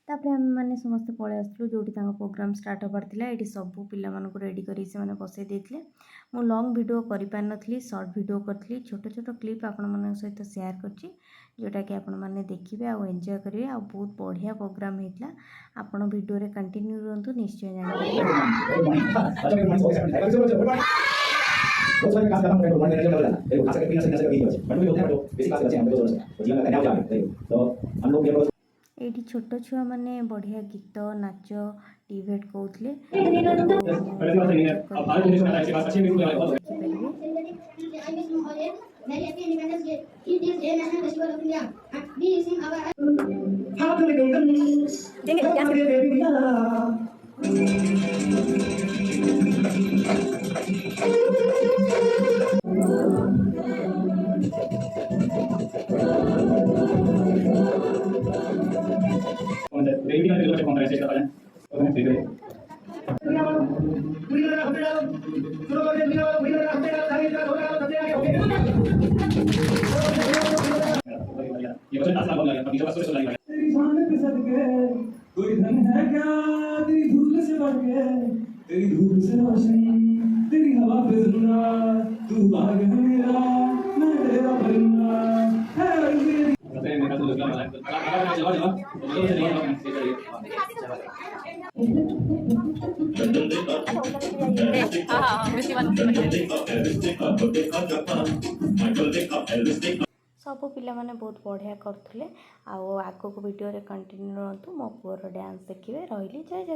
तापर आम मैंने समस्ते पलि आसलु जो प्रोग्राम स्टार्ट होबार थिला ये सबू पिला रेडी कर बसई देते मु लॉन्ग वीडियो कर पार नी सर्ट वीडियो करी छोट छोट क्लिप आपण मन सहित शेयर कर जोटा कि आपण मैंने देखिए आउ एंजॉय करेंगे आ बहुत बढ़िया प्रोग्राम होता आपण वीडियो रे कंटिन्यू रुहतु निश्चय जान ये छोट छुआ मैंने बढ़िया गीत नाच डिबेट कहते कोई धन है क्या तेरी धूल से बढ़ के तेरी धूल से रोशनी तेरी हवा पे जिंदा तू बाग है मेरा मैं तेरा परिंदा है सब पिला माने बहुत बढ़िया करथुले आगो को वीडियो रे कंटिन्यू रहतु मो पुअर डांस देखिए रही जय जगन्नाथ।